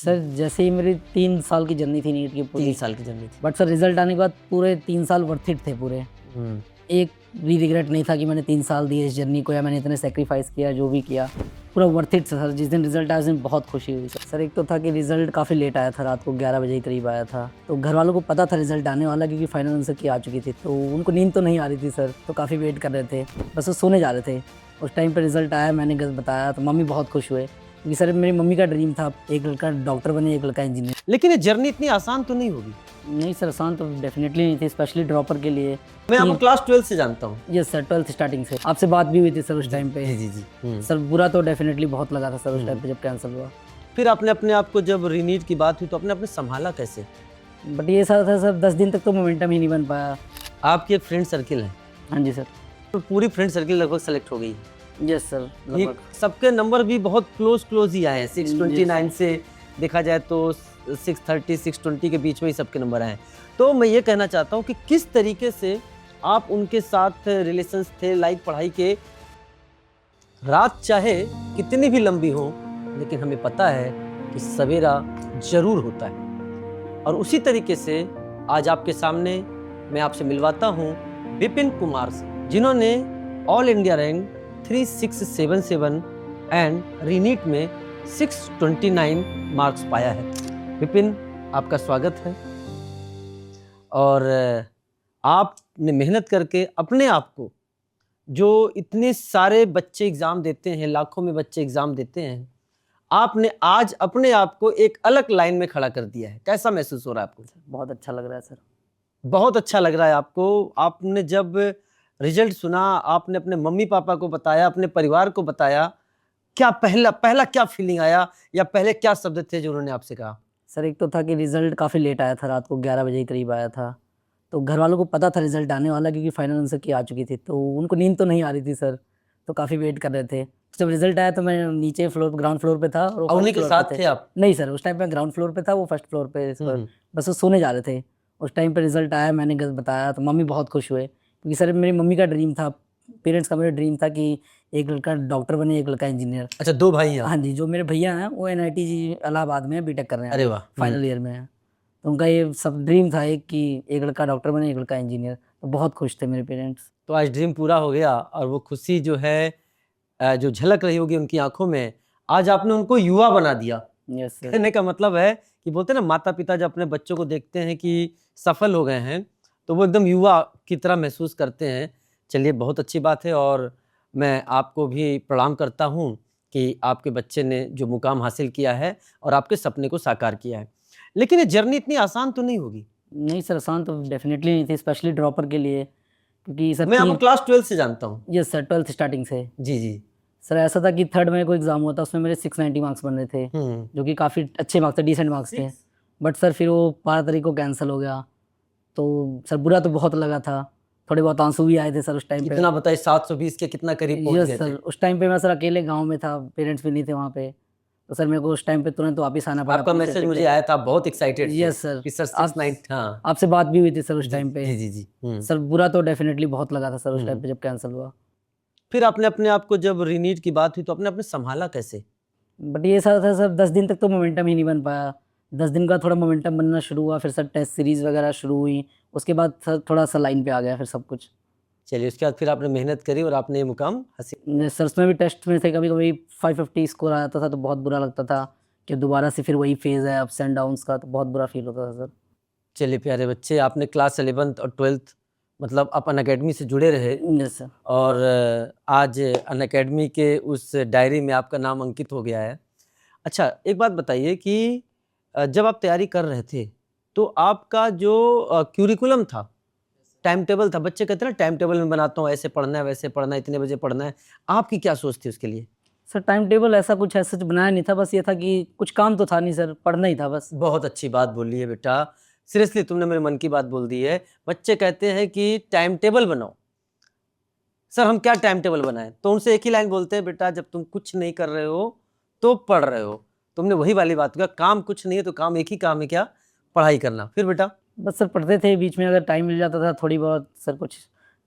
Sir जैसे ही मेरी 3 साल की जर्नी थी नीट की पूरी, 3 साल की जर्नी थी। बट सर रिजल्ट आने के बाद पूरे 3 साल वर्थ इट थे पूरे। एक भी रिग्रेट नहीं था कि मैंने 3 साल दिए इस जर्नी को या मैंने इतने सेक्रीफाइस किया, जो भी किया पूरा वर्थ इट सर। जिस दिन रिजल्ट आया उस दिन बहुत खुशी हुई सर। एक तो था कि रिजल्ट काफ़ी लेट आया था, रात को 11 बजे के करीब आया था, तो घर वालों को पता था रिजल्ट आने वाला क्योंकि फाइनल आंसर की आ चुकी थी, तो उनको नींद तो नहीं आ रही थी सर, तो काफ़ी वेट कर रहे थे, बस वो सोने जा रहे थे। उस टाइम पर रिजल्ट आया, मैंने बताया तो मम्मी बहुत खुश हुए क्योंकि सर मेरी मम्मी का ड्रीम था एक लड़का डॉक्टर बने, एक लड़का इंजीनियर। लेकिन ये जर्नी इतनी आसान तो नहीं होगी। नहीं सर, आसान तो डेफिनेटली नहीं थी, स्पेशली ड्रॉपर के लिए। मैं आपको क्लास 12 से जानता हूँ। यस सर, 12th स्टार्टिंग से आपसे बात भी हुई थी सर उस टाइम पे। जी जी जी। सर बुरा तो डेफिनेटली बहुत लगा था सर उस टाइम पे जब कैंसिल हुआ। फिर आपने अपने आप को, जब रीनीट की बात हुई तो आपने संभाला कैसे? बट ये सर था सर 10 दिन तक तो मोमेंटम ही नहीं बन पाया। आपकी एक फ्रेंड सर्किल है? हाँ जी सर। तो पूरी फ्रेंड सर्किल लगभग सेलेक्ट हो गई। यस सर, ये सबके नंबर भी बहुत क्लोज ही आए हैं। 629 से देखा जाए तो 630 620 के बीच में ही सबके नंबर आए हैं। तो मैं ये कहना चाहता हूँ कि किस तरीके से आप उनके साथ रिलेशंस थे, लाइक पढ़ाई के। रात चाहे कितनी भी लंबी हो, लेकिन हमें पता है कि सवेरा जरूर होता है। और उसी तरीके से आज आपके सामने मैं आपसे मिलवाता हूँ विपिन कुमार से, जिन्होंने ऑल इंडिया रैंक 3677 एंड रीनीट में 629 मार्क्स पाया है। विपिन, आपका स्वागत है। और आपने मेहनत करके अपने आप को, जो इतने सारे बच्चे एग्ज़ाम देते हैं, लाखों में बच्चे एग्ज़ाम देते हैं, आपने आज अपने आप को एक अलग लाइन में खड़ा कर दिया है। कैसा महसूस हो रहा है आपको? बहुत अच्छा लग रहा है सर। बहुत अच्छा लग रहा है आपको। आपने जब रिजल्ट सुना, आपने अपने मम्मी पापा को बताया, अपने परिवार को बताया, क्या पहला क्या फीलिंग आया, या पहले क्या शब्द थे जो उन्होंने आपसे कहा? सर एक तो था कि रिजल्ट काफ़ी लेट आया था, रात को 11 बजे के करीब आया था, तो घर वालों को पता था रिजल्ट आने वाला क्योंकि फाइनल आंसर की आ चुकी थी, तो उनको नींद तो नहीं आ रही थी सर, तो काफ़ी वेट कर रहे थे। जब रिजल्ट आया तो मैं नीचे ग्राउंड फ्लोर पे था और वो उन्हीं के फर्स्ट फ्लोर साथ पे थे आप? नहीं सर, उस टाइम पे ग्राउंड फ्लोर पे था, वो फर्स्ट फ्लोर पे इस पर बस वो सोने जा रहे थे। उस टाइम पे रिजल्ट आया, मैंने बताया तो मम्मी बहुत खुश हुए क्योंकि सर मेरी मम्मी का ड्रीम था, पेरेंट्स का मेरा ड्रीम था कि एक लड़का डॉक्टर बने, एक लड़का इंजीनियर। अच्छा, 2 भाई हैं? हाँ जी, जो मेरे भैया हैं वो NIT जी इलाहाबाद में बीटेक कर रहे हैं। अरे वाह! फाइनल ईयर में है, तो उनका ये सब ड्रीम था एक कि एक लड़का डॉक्टर बने, एक लड़का इंजीनियर, तो बहुत खुश थे मेरे पेरेंट्स। तो आज ड्रीम पूरा हो गया, और वो खुशी जो है, जो झलक रही होगी उनकी आंखों में, आज आपने उनको युवा बना दिया। Yes sir. कहने का मतलब है कि बोलते हैं ना, माता पिता जब अपने बच्चों को देखते हैं कि सफल हो गए हैं, तो वो एकदम युवा की तरह महसूस करते हैं। चलिए, बहुत अच्छी बात है, और मैं आपको भी प्रणाम करता हूँ कि आपके बच्चे ने जो मुकाम हासिल किया है और आपके सपने को साकार किया है। लेकिन ये जर्नी इतनी आसान तो नहीं होगी। नहीं सर, आसान तो डेफिनेटली नहीं थी, स्पेशली ड्रॉपर के लिए, क्योंकि सर मैं आपको क्लास 12 से जानता हूँ। यस सर, 12th स्टार्टिंग से। जी जी। सर ऐसा था कि 3rd में कोई एग्जाम हुआ था, उसमें मेरे 690 मार्क्स बन रहे थे, जो कि काफ़ी अच्छे मार्क्स थे, डिसेंट मार्क्स थे। बट सर फिर वो 12 तारीख को कैंसिल हो गया, तो सर बुरा तो बहुत लगा था, थोड़े बहुत आंसू भी आए थे सर उस टाइम पे। कितना बताइए, 720 के कितना करीब पहुंच गए यस सर, थे? उस टाइम पे मैं सर अकेले गांव में था, पेरेंट्स भी नहीं थे वहाँ पे, तो सर मेरे को उस टाइम पे तुरंत वापस आना पड़ा। आपका मैसेज मुझे आया था, बहुत एक्साइटेड थे। यस सर, कि सर 69। हाँ, आपसे बात भी हुई थी सर उस टाइम पे। जी जी जी। सर बुरा तो डेफिनेटली बहुत लगा था सर उस टाइम पे जब कैंसिल हुआ। फिर आपने अपने आप को, जब रीनीट की बात हुई तो आपने संभाला कैसे? बट ये सर था सर 10 दिन तक तो मोमेंटम ही नहीं बन पाया। 10 दिन का थोड़ा मोमेंटम बनना शुरू हुआ, फिर सर टेस्ट सीरीज़ वगैरह शुरू हुई, उसके बाद सर थोड़ा सा लाइन पे आ गया फिर सब कुछ। चलिए, उसके बाद फिर आपने मेहनत करी और आपने ये मुकाम हासिल। सर उसमें भी टेस्ट में से कभी कभी 550 स्कोर आ जाता था, तो बहुत बुरा लगता था कि दोबारा से फिर वही फेज़ है अप्स एंड डाउन्स का, तो बहुत बुरा फील होता था सर। चलिए प्यारे बच्चे, आपने क्लास 11th और 12th, मतलब आप अनअकैडमी से जुड़े रहे। Yes sir. और आज अनअकैडमी के उस डायरी में आपका नाम अंकित हो गया है। अच्छा, एक बात बताइए कि जब आप तैयारी कर रहे थे तो आपका जो क्यूरिकुलम था, टाइम टेबल था, बच्चे कहते हैं ना टाइम टेबल में बनाता हूँ, ऐसे पढ़ना है, वैसे पढ़ना है, इतने बजे पढ़ना है, आपकी क्या सोच थी उसके लिए? सर टाइम टेबल ऐसा कुछ है सच बनाया नहीं था, बस ये था कि कुछ काम तो था नहीं सर, पढ़ना ही था बस। बहुत अच्छी बात बोली है बेटा, सीरियसली तुमने मेरे मन की बात बोल दी है। बच्चे कहते हैं कि टाइम टेबल बनाओ। सर हम क्या टाइम टेबल बनाएं? तो उनसे एक ही लाइन बोलते हैं, बेटा जब तुम कुछ नहीं कर रहे हो तो पढ़ रहे हो। तुमने वही वाली बात कहा, काम कुछ नहीं है तो काम एक ही काम है, क्या? पढ़ाई करना। फिर बेटा? बस सर पढ़ते थे, बीच में अगर टाइम मिल जाता था थोड़ी बहुत सर कुछ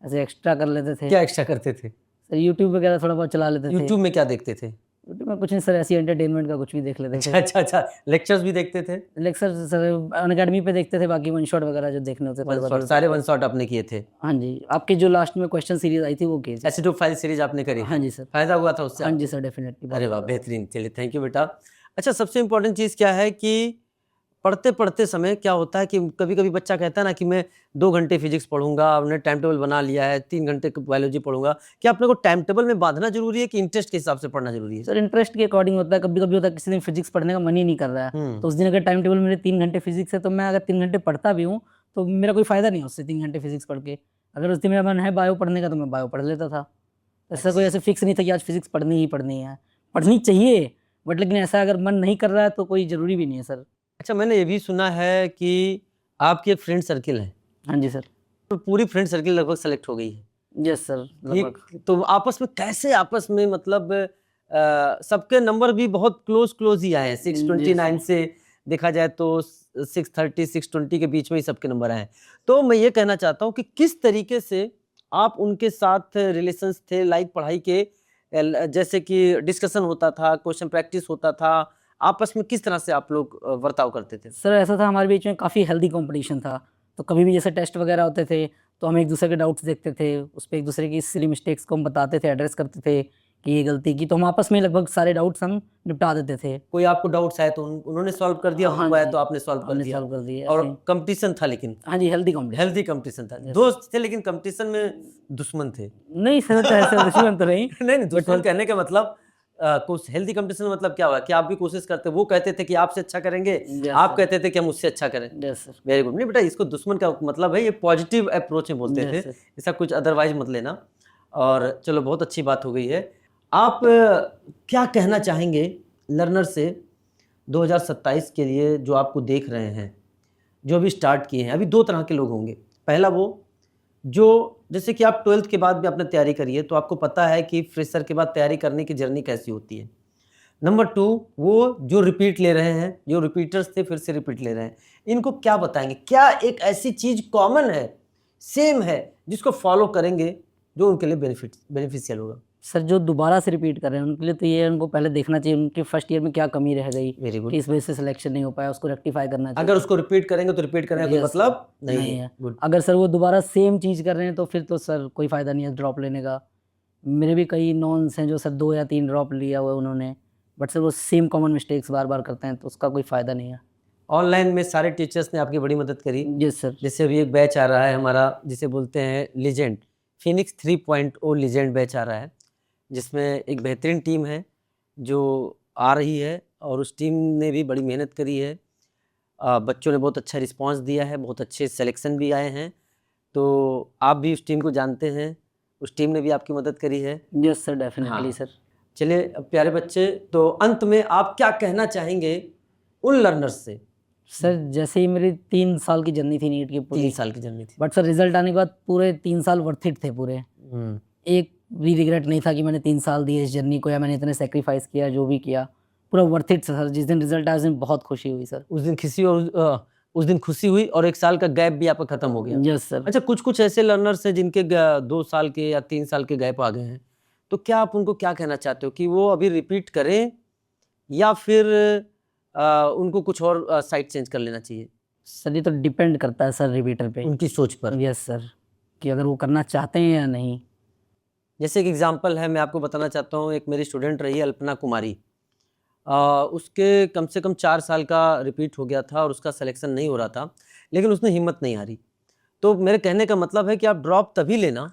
ऐसे एक्स्ट्रा कर लेते थे। क्या एक्स्ट्रा करते थे? सर यूट्यूब वगैरह थोड़ा बहुत चला लेते थे। यूट्यूब में क्या देखते थे? यूट्यूब में कुछ नहीं सर, ऐसी एंटरटेनमेंट का कुछ भी देख लेते थे। अच्छा, लेक्चर्स भी देखते थे? लेक्चर सर अनअकैडमी पे देखते थे, बाकी वन शॉट वगैरह जो देखने होते वन थे शॉट, सारे वन शॉट आपने किए थे? हाँ जी, आपकी जो लास्ट में क्वेश्चन सीरीज आई थी वो की थी। एसिड फाइल सीरीज आपने करी? हाँ जी सर। फायदा हुआ था उससे? हाँ जी सर, डेफिनेटली। अरे वाह, बेहतरीन, चलिए थैंक यू बेटा। अच्छा, सबसे इम्पोर्टेंट चीज़ क्या है कि पढ़ते पढ़ते समय क्या होता है कि कभी कभी बच्चा कहता है ना कि मैं 2 घंटे फिजिक्स पढ़ूंगा, हमने टाइम टेबल बना लिया है, 3 घंटे बायोलॉजी पढ़ूंगा। क्या अपने को टाइम टेबल में बांधना जरूरी है कि इंटरेस्ट के हिसाब से पढ़ना जरूरी है? सर इंटरेस्ट के अकॉर्डिंग होता है, कभी कभी होता है किसी दिन फिजिक्स पढ़ने का मन ही नहीं कर रहा है, तो उस दिन अगर टाइम टेबल मेरे 3 घंटे फिजिक्स है तो मैं अगर 3 घंटे पढ़ता भी हूँ तो मेरा कोई फायदा नहीं है उससे 3 घंटे फिजिक्स पढ़ के। अगर उस दिन मेरा मन है बायो पढ़ने का तो मैं बायो पढ़ लेता था। ऐसा कोई ऐसे फिक्स नहीं था कि आज फिजिक्स पढ़नी ही पढ़नी है, पढ़नी चाहिए, बट लेकिन ऐसा अगर मन नहीं कर रहा है तो कोई ज़रूरी भी नहीं है सर। अच्छा, मैंने ये भी सुना है कि आपकी एक फ्रेंड सर्किल है, हाँ जी सर। तो पूरी फ्रेंड सर्किल लगभग सेलेक्ट हो गई है? यस सर, लगभग। ठीक, तो आपस में कैसे, आपस में मतलब सबके नंबर भी बहुत क्लोज ही आए हैं, 629 से देखा जाए तो 630 620 के बीच में ही सबके नंबर आए हैं। तो मैं ये कहना चाहता हूँ कि किस तरीके से आप उनके साथ रिलेशंस थे, लाइक पढ़ाई के जैसे कि डिस्कशन होता था, क्वेश्चन प्रैक्टिस होता था, आपस में किस तरह से आप लोग बर्ताव करते थे? सर ऐसा था, हमारे बीच में काफ़ी हेल्दी कंपटीशन था, तो कभी भी जैसे टेस्ट वगैरह होते थे तो हम एक दूसरे के डाउट्स देखते थे, उस पर एक दूसरे की सिली मिस्टेक्स को हम बताते थे, एड्रेस करते थे कि ये गलती की, तो हम आपस में लगभग सारे डाउट्स हम निपटा देते थे। कोई आपको डाउट्स आए तो उन्होंने सॉल्व कर दिया, हाँ उनको आया जी, तो आपने सॉल्व कर हमने दिया, सॉल्व कर दिए और ऐसे। कंपटीशन था लेकिन? हाँ जी, हेल्दी कंपटीशन। हेल्दी कंपटीशन था, दोस्त थे लेकिन कंपटीशन में दुश्मन थे? नहीं सर, तो ऐसे दुश्मन तो नहीं। नहीं दुश्मन कहने का मतलब कुछ हेल्दी कंपटीशन मतलब क्या हुआ कि आप भी कोशिश करते, वो कहते थे कि आपसे अच्छा करेंगे, आप कहते थे कि हम उससे अच्छा करें? Yes sir. Very good. नहीं बेटा, इसको दुश्मन का मतलब है, ये पॉजिटिव अप्रोच में बोलते थे, ऐसा कुछ अदरवाइज मत लेना। और चलो, बहुत अच्छी बात हो गई है। आप क्या कहना चाहेंगे लर्नर से 2027 के लिए, जो आपको देख रहे हैं, जो अभी स्टार्ट किए हैं? अभी 2 तरह के लोग होंगे। पहला वो जो, जैसे कि आप 12th के बाद भी आपने तैयारी करी है तो आपको पता है कि फ्रेशर के बाद तैयारी करने की जर्नी कैसी होती है। नंबर 2 वो जो रिपीट ले रहे हैं, जो रिपीटर्स थे फिर से रिपीट ले रहे हैं, इनको क्या बताएंगे? क्या एक ऐसी चीज़ कॉमन है, सेम है, जिसको फॉलो करेंगे जो उनके लिए बेनिफिशियल होगा? सर जो दोबारा से रिपीट कर रहे हैं उनके लिए तो ये उनको पहले देखना चाहिए उनके फर्स्ट ईयर में क्या कमी रह गई, वेरी गुड। किस वजह से सिलेक्शन नहीं हो पाया, उसको रेक्टिफाई करना चाहिए। अगर उसको रिपीट करेंगे तो रिपीट करने का कोई मतलब नहीं है। गुड। अगर सर वो दोबारा सेम चीज़ कर रहे हैं तो फिर तो सर कोई फ़ायदा नहीं है ड्रॉप लेने का। मेरे भी कई नॉन्स हैं जो सर 2 या 3 ड्रॉप लिया हुआ है उन्होंने, बट सर वो सेम कॉमन मिस्टेक्स बार बार करते हैं तो उसका कोई फ़ायदा नहीं है। ऑनलाइन में सारे टीचर्स ने आपकी बड़ी मदद करी? Yes sir. जैसे अभी एक बैच आ रहा है हमारा, जिसे बोलते हैं लीजेंड, फिनिक्स 3.0 लीजेंड बैच आ रहा है, जिसमें एक बेहतरीन टीम है जो आ रही है, और उस टीम ने भी बड़ी मेहनत करी है। बच्चों ने बहुत अच्छा रिस्पांस दिया है, बहुत अच्छे सिलेक्शन भी आए हैं, तो आप भी उस टीम को जानते हैं, उस टीम ने भी आपकी मदद करी है। Yes sir, definitely sir. चलिए प्यारे बच्चे, तो अंत में आप क्या कहना चाहेंगे उन लर्नर्स से? सर जैसे ही मेरी 3 साल की जर्नी थी नीट की, 3 साल की जर्नी थी, बट सर रिजल्ट आने के बाद पूरे 3 साल वर्थ इट थे पूरे। एक भी रिग्रेट नहीं था कि मैंने 3 साल दिए इस जर्नी को या मैंने इतने सेक्रीफाइस किया, जो भी किया पूरा वर्थ इट सर। जिस दिन रिजल्ट आया उस दिन बहुत खुशी हुई सर। उस दिन खुशी हुई, और 1 साल का गैप भी आपका खत्म हो गया। Yes sir. अच्छा, कुछ ऐसे लर्नर्स हैं जिनके 2 साल के या 3 साल के गैप आ गए हैं, तो क्या आप उनको क्या कहना चाहते हो कि वो अभी रिपीट करें या फिर उनको कुछ और साइट चेंज कर लेना चाहिए? सर ये तो डिपेंड करता है सर रिपीटर पे, उनकी सोच पर। यस सर, कि अगर वो करना चाहते हैं या नहीं। जैसे एक एग्जांपल है, मैं आपको बताना चाहता हूँ, एक मेरी स्टूडेंट रही है अल्पना कुमारी, उसके कम से कम 4 साल का रिपीट हो गया था और उसका सिलेक्शन नहीं हो रहा था, लेकिन उसने हिम्मत नहीं हारी। तो मेरे कहने का मतलब है कि आप ड्रॉप तभी लेना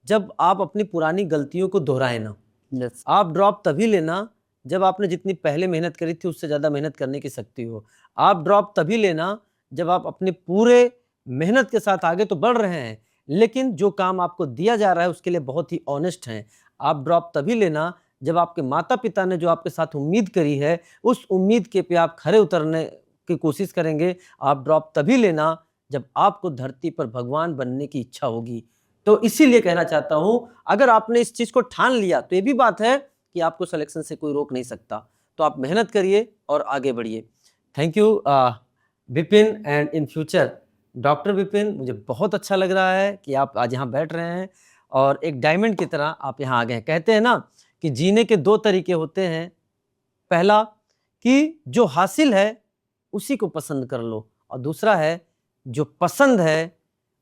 जब आप अपनी पुरानी गलतियों को दोहराए ना। यस। आप ड्रॉप तभी लेना जब आपने जितनी पहले मेहनत करी थी उससे ज़्यादा मेहनत करने की शक्ति हो। आप ड्रॉप तभी लेना जब आप अपने पूरे मेहनत के साथ आगे तो बढ़ रहे हैं, लेकिन जो काम आपको दिया जा रहा है उसके लिए बहुत ही ऑनेस्ट हैं। आप ड्रॉप तभी लेना जब आपके माता पिता ने जो आपके साथ उम्मीद करी है, उस उम्मीद के पे आप खरे उतरने की कोशिश करेंगे। आप ड्रॉप तभी लेना जब आपको धरती पर भगवान बनने की इच्छा होगी। तो इसीलिए कहना चाहता हूँ, अगर आपने इस चीज़ को ठान लिया तो ये भी बात है कि आपको सिलेक्शन से कोई रोक नहीं सकता। तो आप मेहनत करिए और आगे बढ़िए। Thank you Vipin, and in future doctor Vipin. मुझे बहुत अच्छा लग रहा है कि आप आज यहाँ बैठ रहे हैं और एक डायमंड की तरह आप यहाँ आ गए हैं। कहते हैं ना कि जीने के दो तरीके होते हैं। पहला कि जो हासिल है उसी को पसंद कर लो, और दूसरा है जो पसंद है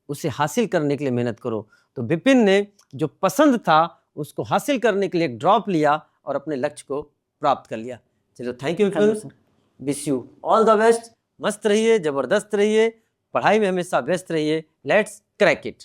उसे हासिल करने के लिए मेहनत करो। तो विपिन ने जो पसंद था उसको हासिल करने के लिए एक ड्रॉप लिया और अपने लक्ष्य को प्राप्त कर लिया। चलो thank you Vipin, wish you all the best. मस्त रहिए, जबरदस्त रहिए, पढ़ाई में हमेशा व्यस्त रहिए। Let's crack it.